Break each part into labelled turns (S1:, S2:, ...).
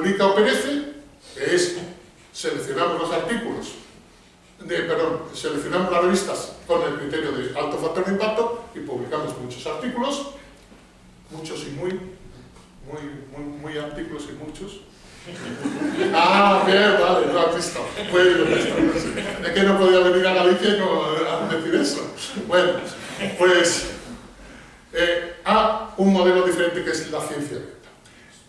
S1: publica o perece, que es seleccionamos los artículos, seleccionamos las revistas con el criterio de alto factor de impacto y publicamos muchos artículos, muchos y muy artículos y muchos. Ah, bien, vale, lo has visto. Es que no podía venir a Galicia y no decir eso. Bueno, pues un modelo diferente que es la ciencia abierta.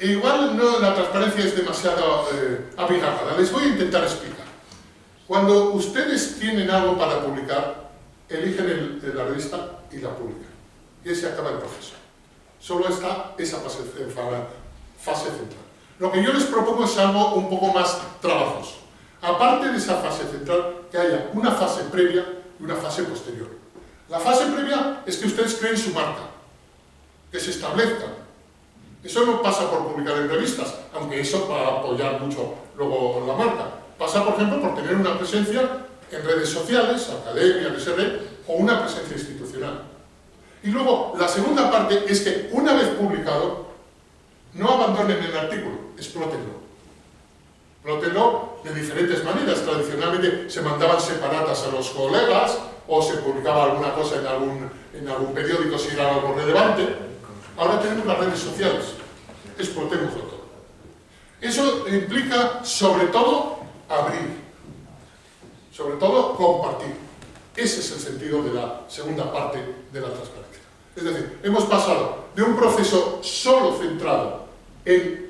S1: Igual no, la transparencia es demasiado abigarrada. Les voy a intentar explicar. Cuando ustedes tienen algo para publicar, eligen la revista y la publican. Y ahí se acaba el proceso. Solo está esa fase central. Lo que yo les propongo es algo un poco más trabajoso. Aparte de esa fase central, que haya una fase previa y una fase posterior. La fase previa es que ustedes creen su marca, que se establezcan. Eso no pasa por publicar en revistas, aunque eso va a apoyar mucho luego la marca. Pasa, por ejemplo, por tener una presencia en redes sociales, academia, red, o una presencia institucional. Y luego, la segunda parte es que, una vez publicado, no abandonen el artículo, explótenlo. Explótenlo de diferentes maneras. Tradicionalmente se mandaban separatas a los colegas, o se publicaba alguna cosa en algún periódico si era algo relevante. Ahora tenemos las redes sociales. Explotémoslo todo. Eso implica, sobre todo, abrir. Sobre todo, compartir. Ese es el sentido de la segunda parte de la transparencia. Es decir, hemos pasado de un proceso solo centrado y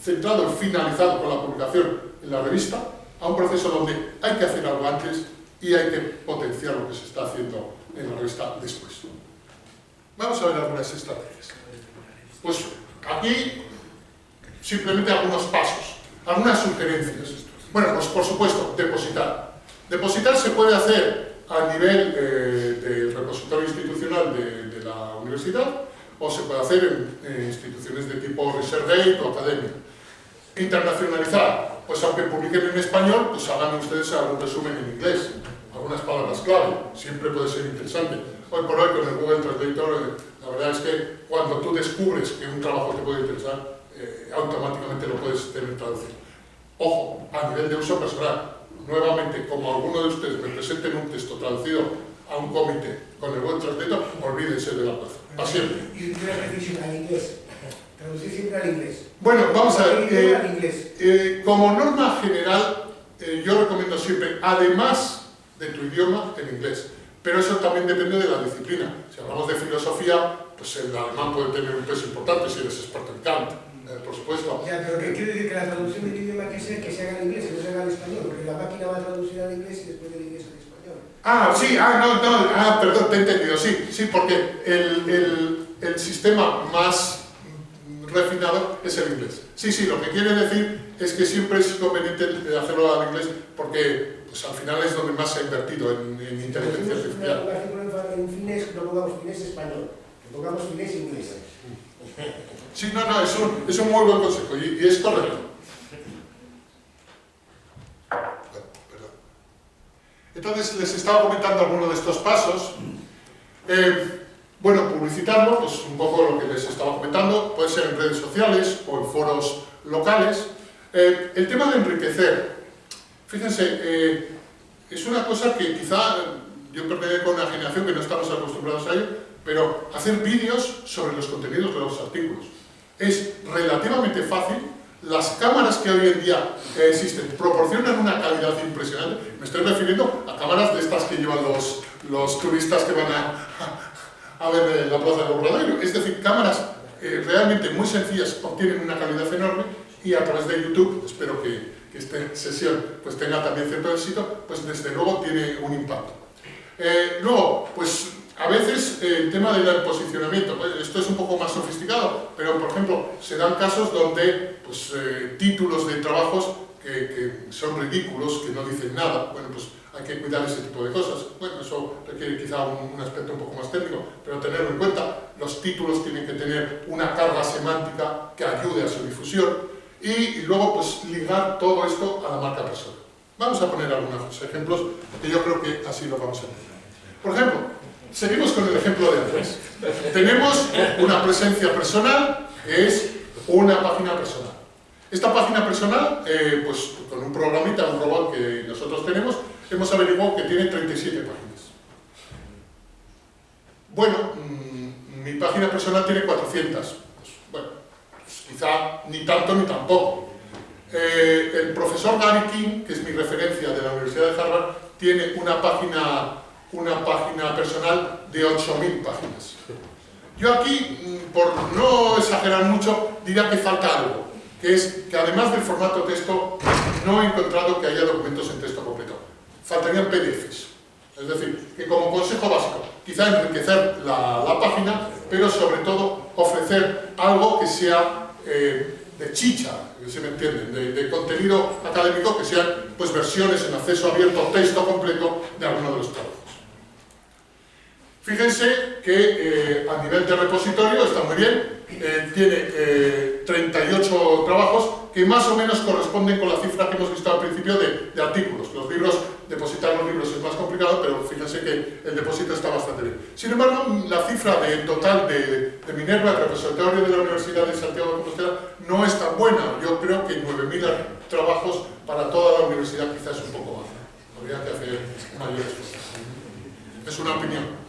S1: finalizado con la publicación en la revista, a un proceso donde hay que hacer algo antes y hay que potenciar lo que se está haciendo en la revista después. Vamos a ver algunas estrategias. Pues aquí, simplemente algunos pasos, algunas sugerencias. Bueno, pues por supuesto, depositar. Depositar se puede hacer a nivel del repositorio institucional de la universidad, o se puede hacer en instituciones de tipo ResearchGate o academia. Internacionalizar, pues aunque publiquen en español, pues hagan ustedes algún resumen en inglés, algunas palabras clave, siempre puede ser interesante. Hoy por hoy con el Google Translator, la verdad es que cuando tú descubres que un trabajo te puede interesar, automáticamente lo puedes tener traducido. Ojo, a nivel de uso personal, nuevamente, como alguno de ustedes me presenten un texto traducido a un comité con el Google Translator, olvídense de la plaza, para siempre.
S2: Y una precisión al inglés. Traducir siempre al inglés.
S1: Bueno, vamos a ver. Como norma general, yo recomiendo siempre, además de tu idioma, el inglés. Pero eso también depende de la disciplina. Si hablamos de filosofía, pues el alemán puede tener un peso importante si eres experto en Kant, por supuesto.
S2: Ya, pero ¿qué quiere decir? Que la traducción del idioma que se haga en inglés y no se haga en español, porque la máquina va a traducir al inglés y después del inglés al español.
S1: Ah, sí, perdón, te he entendido, sí, porque el sistema más refinado es el inglés. Sí, lo que quiere decir es que siempre es conveniente hacerlo al inglés porque pues, al final es donde más se ha invertido en inteligencia artificial.
S2: En finés, no pongamos finés español, que pongamos finés inglés.
S1: Sí, es un muy buen consejo y es correcto. Perdón. Entonces les estaba comentando algunos de estos pasos. Bueno, publicitarlo, pues un poco lo que les estaba comentando, puede ser en redes sociales o en foros locales. El tema de enriquecer, fíjense, es una cosa que quizá yo pertenezco a una generación que no estamos acostumbrados a ello, pero hacer vídeos sobre los contenidos de los artículos. Es relativamente fácil, las cámaras que hoy en día existen proporcionan una calidad impresionante. Me estoy refiriendo a cámaras de estas que llevan los turistas que van a ver la plaza del Obradoiro. Es decir, cámaras realmente muy sencillas obtienen una calidad enorme y a través de YouTube, espero que esta sesión pues, tenga también cierto éxito, pues desde luego tiene un impacto. Luego, pues a veces el tema del posicionamiento, pues, esto es un poco más sofisticado, pero por ejemplo, se dan casos donde pues, títulos de trabajos que son ridículos, que no dicen nada, bueno, pues hay que cuidar ese tipo de cosas. Bueno, eso requiere quizá un aspecto un poco más técnico, pero tenerlo en cuenta. Los títulos tienen que tener una carga semántica que ayude a su difusión y luego pues ligar todo esto a la marca personal. Vamos a poner algunos ejemplos que yo creo que así lo vamos a entender. Por ejemplo, seguimos con el ejemplo de Andrés. Tenemos una presencia personal que es una página personal. Esta página personal, pues con un programita, un robot que nosotros tenemos, hemos averiguado que tiene 37 páginas. Bueno, mi página personal tiene 400. Pues, bueno, pues quizá ni tanto ni tampoco. El profesor Gary King, que es mi referencia de la Universidad de Harvard, tiene una página personal de 8.000 páginas. Yo aquí, por no exagerar mucho, diría que falta algo, que es que además del formato texto, no he encontrado que haya documentos en texto completo. Faltarían PDFs. Es decir, que como consejo básico, quizá enriquecer la página, pero sobre todo ofrecer algo que sea de chicha, si me entienden, de contenido académico, que sean pues, versiones en acceso abierto, texto completo de alguno de los trabajos. Fíjense que a nivel de repositorio está muy bien, tiene 38 trabajos que más o menos corresponden con la cifra que hemos visto al principio de artículos. Los libros, depositar los libros es más complicado, pero fíjense que el depósito está bastante bien. Sin embargo, la cifra del total de Minerva, el repositorio de la Universidad de Santiago de Compostela, no es tan buena. Yo creo que 9.000 trabajos para toda la universidad quizás es un poco bajo. Habría que hacer mayores cosas. Es una opinión.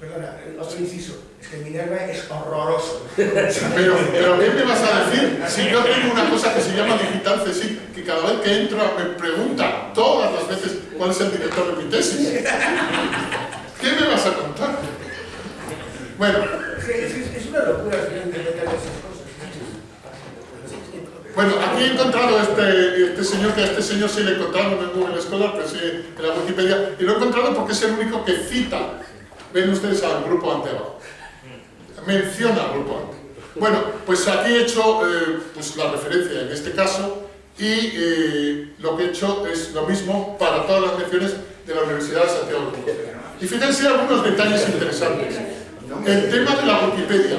S2: Perdona, otro inciso, es que Minerva es horroroso.
S1: Pero ¿qué me vas a decir? Si yo tengo una cosa que se llama Digital CSIC, que cada vez que entro me pregunta todas las veces cuál es el director de mi tesis. ¿Qué me vas a contar? Bueno.
S2: Es una locura interpretar esas cosas.
S1: Bueno, aquí he encontrado este señor, que a este señor sí le he encontrado en Google Scholar, pero sí en la Wikipedia, y lo he encontrado porque es el único que cita. Ven ustedes al grupo ante abajo. Menciona al grupo ante. Bueno, pues aquí he hecho pues la referencia en este caso y lo que he hecho es lo mismo para todas las lecciones de la Universidad de Santiago de Compostela. Y fíjense algunos detalles interesantes. El tema de la Wikipedia.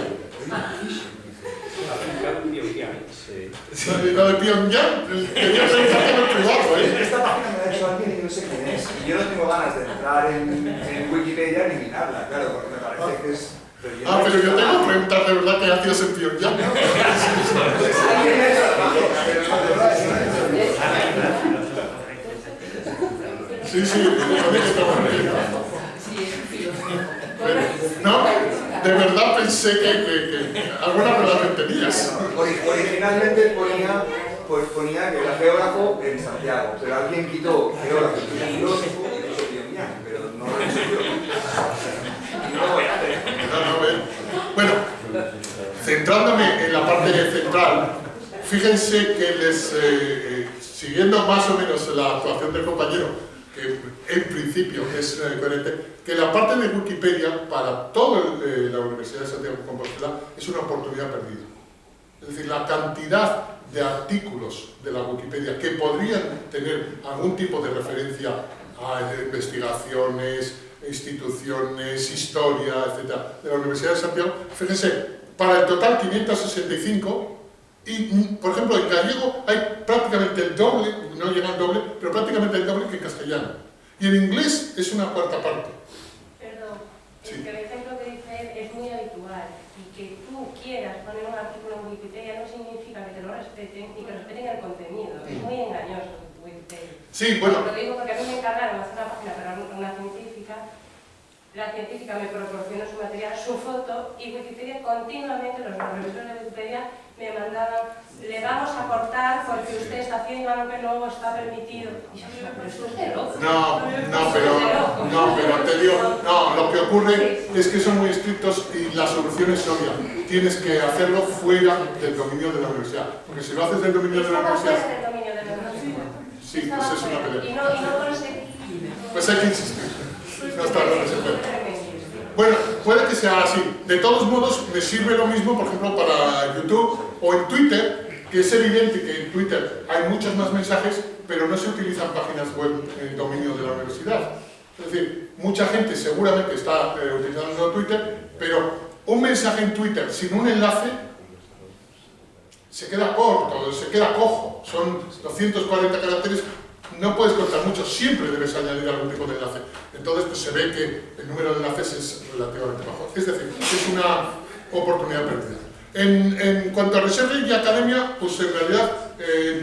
S1: Lo de Pyongyang, quería preguntarte en privado, ¿eh?
S3: Esta página me la ha hecho alguien y no sé quién es. Y yo no tengo ganas de entrar en Wikipedia ni mirarla, claro, porque me parece que es...
S1: Pero yo tengo que preguntar de verdad qué hacías en Pyongyang.
S3: Alguien ha hecho la página, pero no de verdad.
S1: Sí, no, de verdad pensé que alguna relación tenías.
S3: Originalmente ponía que era geógrafo en Santiago, pero alguien quitó geógrafo y filósofo y puso Pyongyang, pero no lo he hecho yo. No lo voy a hacer.
S1: Bueno, centrándome en la parte central, fíjense que siguiendo más o menos la actuación del compañero, que en principio es coherente, que la parte de Wikipedia para toda la Universidad de Santiago de Compostela es una oportunidad perdida. Es decir, la cantidad de artículos de la Wikipedia que podrían tener algún tipo de referencia a investigaciones, instituciones, historia, etc., de la Universidad de Santiago, fíjense, para el total 565, y por ejemplo en gallego hay prácticamente el doble, no llega al doble, pero prácticamente el doble que en castellano. Y en inglés es una cuarta parte.
S4: Perdón,
S1: Sí.
S4: es que el ejemplo que dice él es muy habitual, y que tú quieras poner un artículo en Wikipedia no significa que te lo respeten y que respeten el contenido. Es muy engañoso Wikipedia.
S1: Sí, bueno.
S4: Lo digo porque a mí me encargaron hacer una página para una científica. La científica me proporcionó su material, su foto, y Wikipedia continuamente, los revisores de Wikipedia me mandaban, le vamos a cortar porque usted está haciendo algo que no está permitido. Y yo digo, pero esto es de loco.
S1: Pero te digo, no, lo que ocurre es que son muy estrictos y la solución es obvia. Tienes que hacerlo fuera del dominio de la universidad. Porque si lo haces del dominio de la universidad...
S4: Estaba fuera del dominio de la universidad.
S1: Sí, pues es una pelea.
S4: Y no conseguí.
S1: Pues hay que insistir. No está, no se puede. Bueno, puede que sea así. De todos modos, me sirve lo mismo, por ejemplo, para YouTube o en Twitter, que es evidente que en Twitter hay muchos más mensajes, pero no se utilizan páginas web en el dominio de la universidad. Es decir, mucha gente seguramente está utilizando Twitter, pero un mensaje en Twitter sin un enlace se queda corto, se queda cojo. Son 240 caracteres. No puedes contar mucho, siempre debes añadir algún tipo de enlace. Entonces pues se ve que el número de enlaces es relativamente bajo. Es decir, es una oportunidad perdida. En cuanto a Reserve y Academia, pues en realidad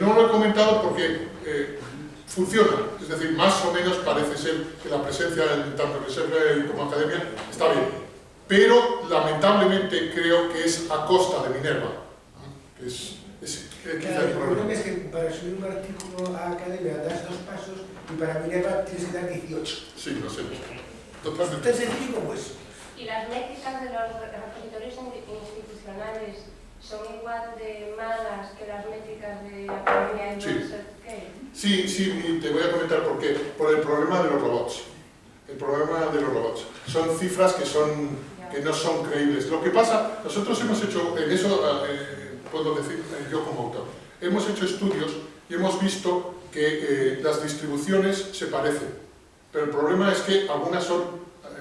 S1: no lo he comentado porque funciona, es decir, más o menos parece ser que la presencia en tanto Reserve como Academia está bien, pero lamentablemente creo que es a costa de Minerva, que es quizá el
S2: El
S1: problema.
S2: problema es que para subir un artículo a Academia das 2 pasos y para Minerva tienes que dar 18.
S1: Sí, lo sé.
S2: Tan
S1: Totalmente.
S2: sencillo como eso.
S4: ¿Y las métricas de los repositorios institucionales son igual de malas que las métricas de Academia y
S1: Sí.
S4: Research?
S1: Sí, y te voy a comentar por qué. Por el problema de los robots. El problema de los robots. Son cifras que no son creíbles. Lo que pasa, nosotros hemos hecho, en eso puedo decir yo como autor, hemos hecho estudios y hemos visto que las distribuciones se parecen. Pero el problema es que algunas son,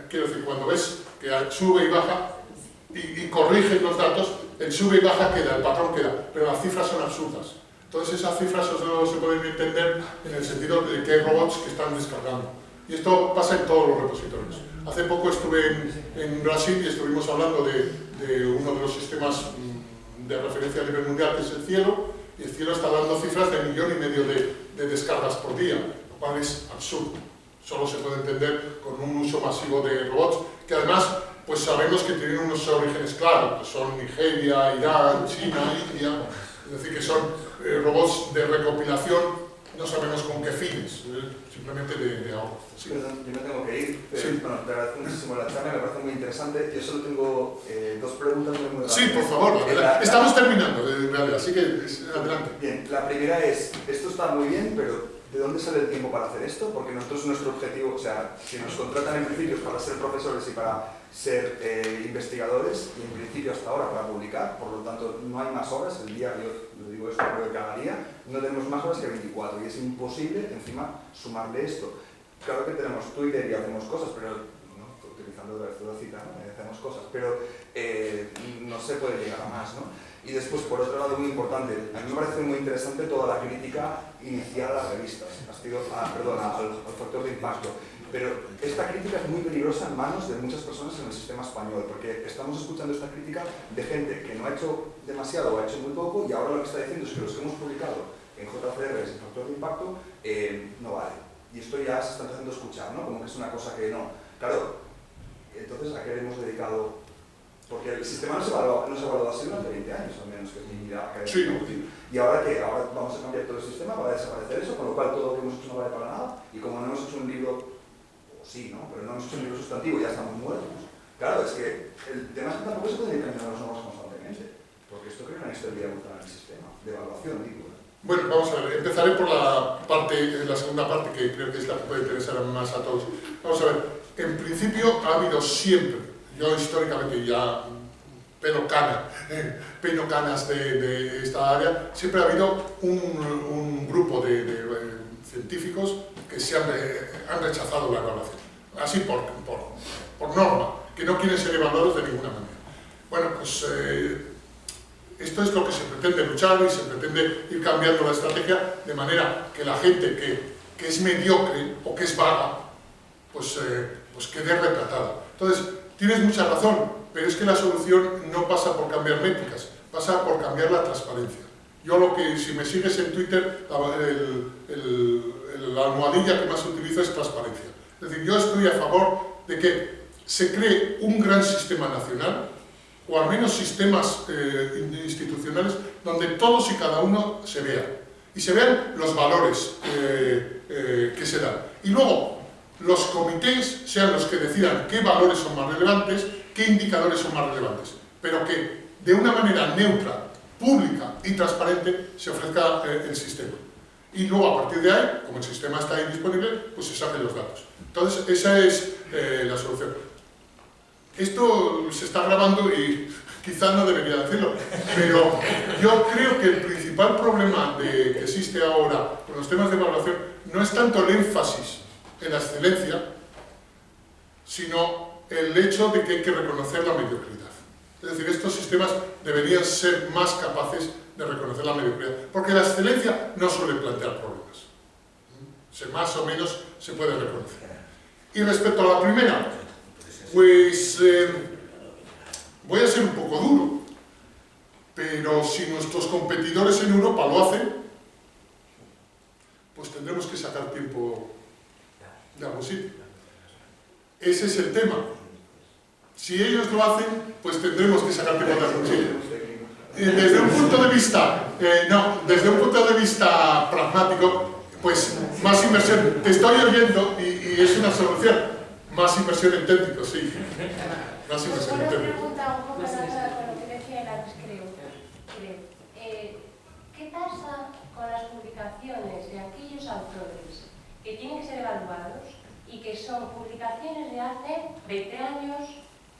S1: quiero decir, cuando ves que sube y baja y corrigen los datos, el sube y baja queda, el patrón queda, pero las cifras son absurdas. Entonces esas cifras solo se pueden entender en el sentido de que hay robots que están descargando. Y esto pasa en todos los repositorios. Hace poco estuve en Brasil y estuvimos hablando de uno de los sistemas de referencia a nivel mundial, que es el Cielo, y el Cielo está dando cifras de 1,5 millones de descargas por día, lo cual es absurdo. Solo se puede entender con un uso masivo de robots, que además pues sabemos que tienen unos orígenes claros, que son Nigeria, Irán, China, India, es decir, que son robots de recopilación, no sabemos con qué fines, simplemente de ahorro. Sí.
S3: Perdón, yo me tengo que ir, pero
S1: Sí.
S3: bueno, te agradezco muchísimo la charla, me parece muy interesante. Yo solo tengo 2 preguntas muy rápidas.
S1: Sí, por favor, estamos terminando, en realidad, así que adelante.
S3: Bien, la primera es, esto está muy bien, pero ¿de dónde sale el tiempo para hacer esto? Porque nosotros nuestro objetivo, o sea, si nos contratan en principio para ser profesores y para ser investigadores, y en principio hasta ahora para publicar, por lo tanto no hay más horas, el día, yo lo digo esto, creo que cada día, no tenemos más horas que 24 y es imposible encima sumarle esto. Claro que tenemos Twitter y hacemos cosas, pero ¿no? Utilizando la cita, ¿no? Hacemos cosas, pero no se puede llegar a más, ¿no? Y después, por otro lado, muy importante, a mí me parece muy interesante toda la crítica inicial a las revistas, al factor de impacto. Pero esta crítica es muy peligrosa en manos de muchas personas en el sistema español, porque estamos escuchando esta crítica de gente que no ha hecho demasiado o ha hecho muy poco, y ahora lo que está diciendo es que los que hemos publicado en JCR sin factor de impacto no vale. Y esto ya se está empezando a escuchar, ¿no? Como que es una cosa que no. Claro, entonces, ¿a qué le hemos dedicado? Porque el sistema no se ha evaluado así durante 20 años, al menos, que es mi vida académica.
S1: Sí.
S3: ¿Y ahora qué? Ahora vamos a cambiar todo el sistema, va a desaparecer eso, con lo cual todo lo que hemos hecho no vale para nada, y como no hemos hecho un libro, o sí, ¿no? Pero no hemos hecho un libro sustantivo, ya estamos muertos. Claro, es que el tema es que tampoco se pueden ir cambiando las normas constantemente, porque esto crea una inestabilidad brutal en el sistema, de evaluación, digo.
S1: Bueno, vamos a ver, empezaré por la segunda parte, que creo que es la que puede interesar más a todos. Vamos a ver, en principio ha habido siempre, yo históricamente ya pelo canas de esta área, siempre ha habido un grupo de científicos que se han rechazado la evaluación, así por norma, que no quieren ser evaluados de ninguna manera. Bueno, pues esto es lo que se pretende luchar y se pretende ir cambiando la estrategia de manera que la gente que es mediocre o que es vaga, pues quede retratada. Entonces, tienes mucha razón, pero es que la solución no pasa por cambiar métricas, pasa por cambiar la transparencia. Yo si me sigues en Twitter, la almohadilla que más utilizo es transparencia. Es decir, yo estoy a favor de que se cree un gran sistema nacional, o al menos sistemas institucionales, donde todos y cada uno se vean. Y se vean los valores que se dan. Y luego, los comités sean los que decidan qué valores son más relevantes, qué indicadores son más relevantes, pero que de una manera neutra, pública y transparente se ofrezca el sistema. Y luego, a partir de ahí, como el sistema está ahí disponible, pues se saquen los datos. Entonces, esa es la solución. Esto se está grabando y quizás no debería decirlo, pero yo creo que el principal problema que existe ahora con los temas de evaluación no es tanto el énfasis en la excelencia, sino el hecho de que hay que reconocer la mediocridad. Es decir, estos sistemas deberían ser más capaces de reconocer la mediocridad, porque la excelencia no suele plantear problemas. Más o menos se puede reconocer. Y respecto a la primera, pues voy a ser un poco duro. pero si nuestros competidores en Europa lo hacen, pues tendremos que sacar tiempo de algún sitio. Ese es el tema. Si ellos lo hacen, pues tendremos que sacar tiempo de algún sitio. Desde un punto de vista, desde un punto de vista pragmático, pues más inversión. Te estoy oyendo y es una solución. Más inversión en técnicos, sí. Más inversión en técnicos.
S4: Una pregunta un poco relacionada con lo que decía antes, creo. ¿Qué pasa con las publicaciones de aquellos autores que tienen que ser evaluados y que son publicaciones de hace 20 años,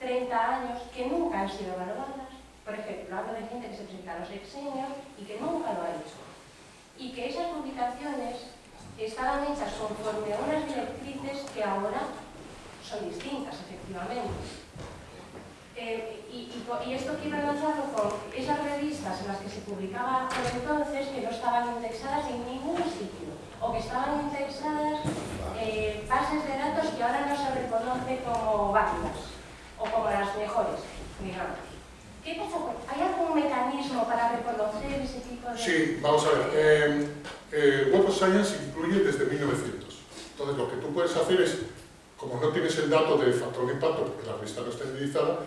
S4: 30 años, que nunca han sido evaluadas? Por ejemplo, hablo de gente que se presenta a los exenios y que nunca lo ha hecho. Y que esas publicaciones estaban hechas conforme a unas directrices que ahora son distintas, efectivamente. Y esto quiero enlazarlo con esas revistas en las que se publicaba por entonces que no estaban indexadas en ningún sitio, o que estaban indexadas bases de datos que ahora no se reconoce como válidas, o como las mejores, digamos. ¿Qué pasa? ¿Hay algún mecanismo para reconocer ese tipo de...?
S1: Sí, vamos a ver. Web of Science incluye desde 1900. Entonces, lo que tú puedes hacer es, como no tienes el dato de factor de impacto, porque la revista no está indexada,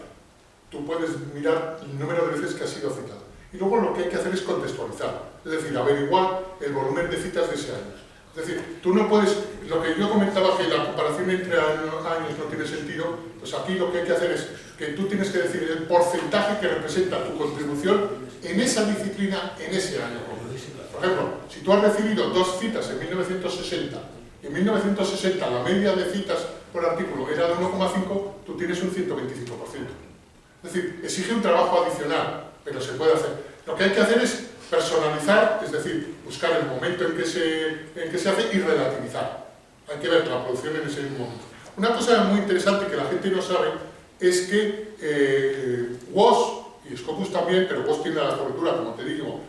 S1: tú puedes mirar el número de veces que ha sido citado. Y luego lo que hay que hacer es contextualizar, es decir, averiguar el volumen de citas de ese año. Es decir, tú no puedes, lo que yo comentaba que la comparación entre años no tiene sentido, pues aquí lo que hay que hacer es que tú tienes que decir el porcentaje que representa tu contribución en esa disciplina en ese año. Por ejemplo, si tú has recibido 2 citas en 1960 y en 1960 la media de citas por artículo era de 1,5, tú tienes un 125%. Es decir, exige un trabajo adicional, pero se puede hacer. Lo que hay que hacer es personalizar, es decir, buscar el momento en que se hace y relativizar. Hay que ver la producción en ese momento. Una cosa muy interesante que la gente no sabe es que WOS y Scopus también, pero WOS tiene la cobertura, como te digo,